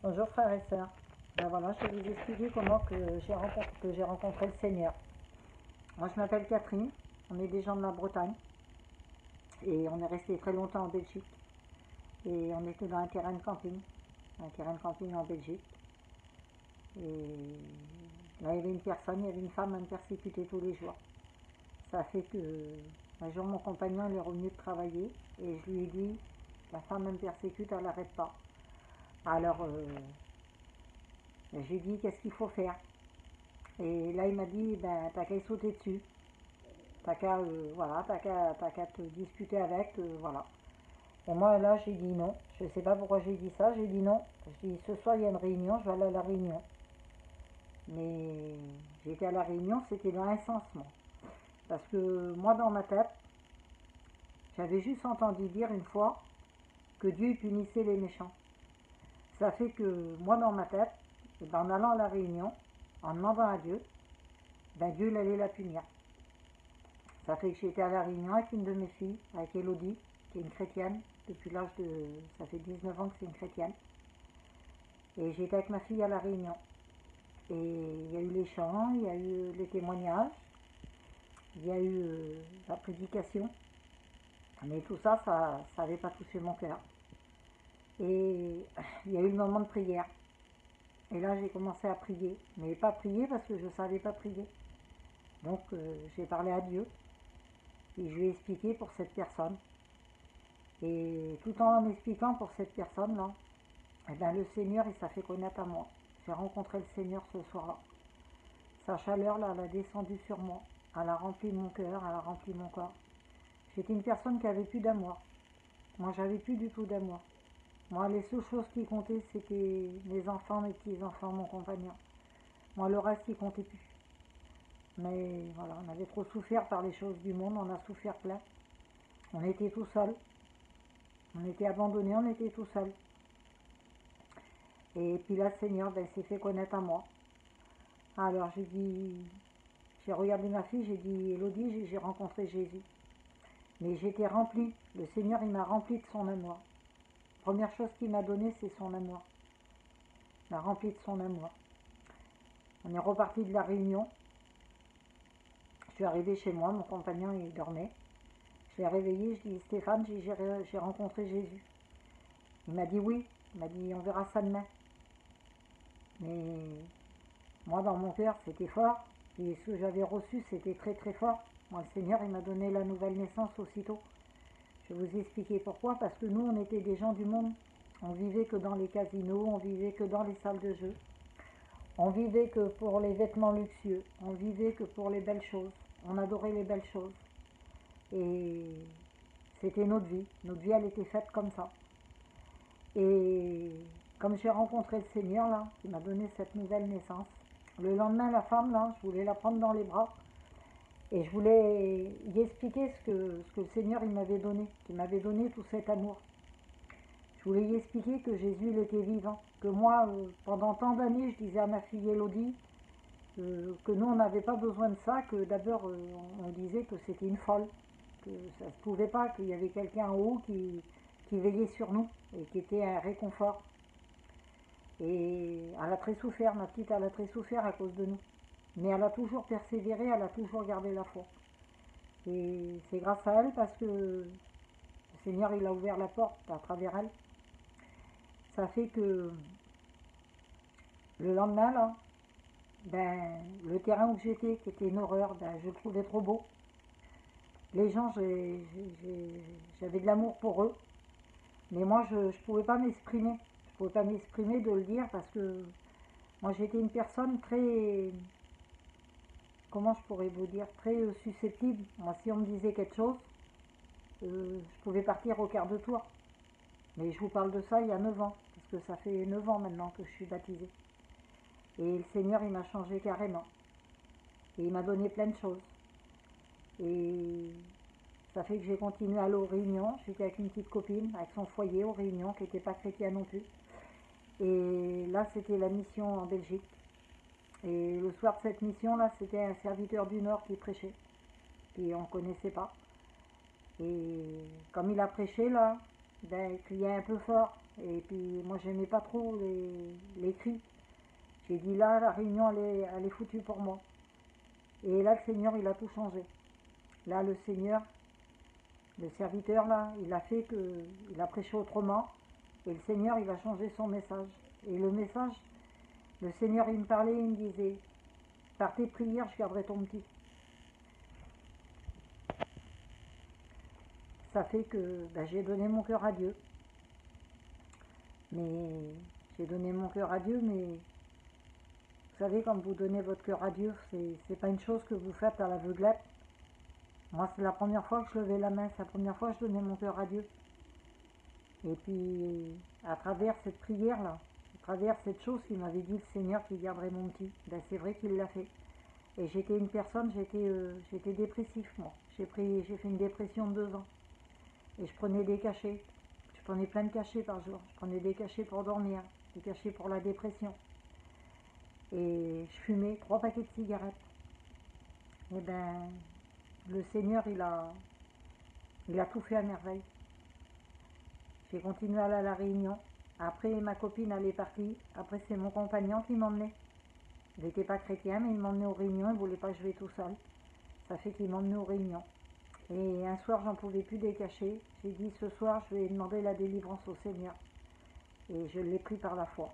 Bonjour frères et sœurs. Ben voilà, je vais vous expliquer comment j'ai rencontré le Seigneur. Moi je m'appelle Catherine, on est des gens de la Bretagne et on est resté très longtemps en Belgique. Et on était dans un terrain de camping en Belgique. Et là il y avait une personne, il y avait une femme à me persécuter tous les jours. Ça a fait que un jour mon compagnon il est revenu de travailler et je lui ai dit, la femme me persécute, elle n'arrête pas. Alors j'ai dit qu'est-ce qu'il faut faire. Et là, il m'a dit, ben, t'as qu'à y sauter dessus. T'as qu'à te disputer avec, voilà. Et moi, là, j'ai dit non. Je sais pas pourquoi j'ai dit ça. J'ai dit non. J'ai dit, ce soir, il y a une réunion, je vais aller à la réunion. Mais j'étais à la réunion, c'était dans un sens, moi. Parce que moi, dans ma tête, j'avais juste entendu dire une fois que Dieu punissait les méchants. Ça fait que moi, dans ma tête, en allant à la réunion, en demandant à Dieu, ben Dieu il allait la punir. Ça fait que j'ai été à la réunion avec une de mes filles, avec Elodie, qui est une chrétienne, depuis l'âge de... ça fait 19 ans que c'est une chrétienne. Et j'étais avec ma fille à la réunion. Et il y a eu les chants, il y a eu les témoignages, il y a eu la prédication. Mais tout ça, ça n'avait pas touché mon cœur. Et il y a eu le moment de prière. Et là, j'ai commencé à prier. Mais pas prier parce que je ne savais pas prier. Donc, j'ai parlé à Dieu. Et je lui ai expliqué pour cette personne. Et tout en expliquant pour cette personne-là, eh ben, le Seigneur, il s'est fait connaître à moi. J'ai rencontré le Seigneur ce soir-là. Sa chaleur, là, elle a descendu sur moi. Elle a rempli mon cœur, elle a rempli mon corps. J'étais une personne qui avait plus d'amour. Moi, j'avais plus du tout d'amour. Moi, les seules choses qui comptaient, c'était mes enfants, mes petits-enfants, mon compagnon. Moi, le reste, il comptait plus. Mais voilà, on avait trop souffert par les choses du monde, on a souffert plein. On était tout seuls. On était abandonnés, on était tout seuls. Et puis là, le Seigneur s'est fait connaître à moi. Alors j'ai regardé ma fille, j'ai dit, Elodie, j'ai rencontré Jésus. Mais j'étais remplie, le Seigneur il m'a remplie de son amour. Première chose qu'il m'a donnée, c'est son amour. Il m'a remplie de son amour. On est reparti de la réunion. Je suis arrivée chez moi, mon compagnon il dormait. Je l'ai réveillé, je dis, Stéphane, j'ai rencontré Jésus. Il m'a dit oui, il m'a dit, on verra ça demain. Mais moi, dans mon cœur, c'était fort. Et ce que j'avais reçu, c'était très très fort. Moi, le Seigneur, il m'a donné la nouvelle naissance aussitôt. Je vais vous expliquer pourquoi. Parce que nous, on était des gens du monde. On vivait que dans les casinos, on vivait que dans les salles de jeu. On vivait que pour les vêtements luxueux. On vivait que pour les belles choses. On adorait les belles choses. Et c'était notre vie. Notre vie, elle était faite comme ça. Et comme j'ai rencontré le Seigneur, là, qui m'a donné cette nouvelle naissance, le lendemain, la femme, là, je voulais la prendre dans les bras et je voulais y expliquer ce que le Seigneur il m'avait donné, qui m'avait donné tout cet amour. Je voulais y expliquer que Jésus, il était vivant. Que moi, pendant tant d'années, je disais à ma fille Elodie que nous, on n'avait pas besoin de ça, que d'abord, on disait que c'était une folle, que ça ne se pouvait pas, qu'il y avait quelqu'un en haut qui veillait sur nous et qui était un réconfort. Et elle a très souffert, ma petite, elle a très souffert à cause de nous. Mais elle a toujours persévéré, elle a toujours gardé la foi. Et c'est grâce à elle parce que le Seigneur il a ouvert la porte à travers elle. Ça fait que le lendemain, là, ben, le terrain où j'étais, qui était une horreur, ben, je le trouvais trop beau. Les gens, j'avais de l'amour pour eux. Mais moi, je ne pouvais pas m'exprimer. Je ne pouvais pas m'exprimer de le dire parce que moi, j'étais une personne très, comment je pourrais vous dire, très susceptible. Moi, si on me disait quelque chose, je pouvais partir au quart de tour. Mais je vous parle de ça il y a 9 ans, parce que ça fait 9 ans maintenant que je suis baptisée. Et le Seigneur, il m'a changé carrément. Et il m'a donné plein de choses. Et ça fait que j'ai continué à aller aux réunions. J'étais avec une petite copine, avec son foyer aux réunions, qui n'était pas chrétienne non plus. Et là, c'était la mission en Belgique. Et le soir de cette mission-là, c'était un serviteur du Nord qui prêchait. Puis on ne connaissait pas. Et comme il a prêché là, ben, il criait un peu fort. Et puis moi j'aimais pas trop les cris. J'ai dit là, la réunion elle est foutue pour moi. Et là, le Seigneur, il a tout changé. Là, le Seigneur, le serviteur, là, il a fait que, il a prêché autrement. Et le Seigneur, il a changé son message. Et le message, le Seigneur, il me parlait, il me disait, par tes prières, je garderai ton petit. Ça fait que ben, j'ai donné mon cœur à Dieu. Mais j'ai donné mon cœur à Dieu, mais vous savez, quand vous donnez votre cœur à Dieu, c'est pas une chose que vous faites à l'aveuglette. Moi, c'est la première fois que je levais la main, c'est la première fois que je donnais mon cœur à Dieu. Et puis, à travers cette prière-là, à travers cette chose qu'il m'avait dit le Seigneur qui garderait mon petit, ben c'est vrai qu'il l'a fait. Et j'étais une personne, j'étais dépressif, moi. J'ai fait une dépression de 2 ans. Et je prenais des cachets. Je prenais plein de cachets par jour. Je prenais des cachets pour dormir, des cachets pour la dépression. Et je fumais 3 paquets de cigarettes. Et ben, le Seigneur, il a tout fait à merveille. J'ai continué à aller à la réunion. Après, ma copine, elle est partie. Après, c'est mon compagnon qui m'emmenait. Il n'était pas chrétien, mais il m'emmenait aux réunions. Il ne voulait pas que je vais tout seul. Ça fait qu'il m'emmenait aux réunions. Et un soir, j'en pouvais plus des cachets. J'ai dit, ce soir, je vais demander la délivrance au Seigneur. Et je l'ai pris par la foi.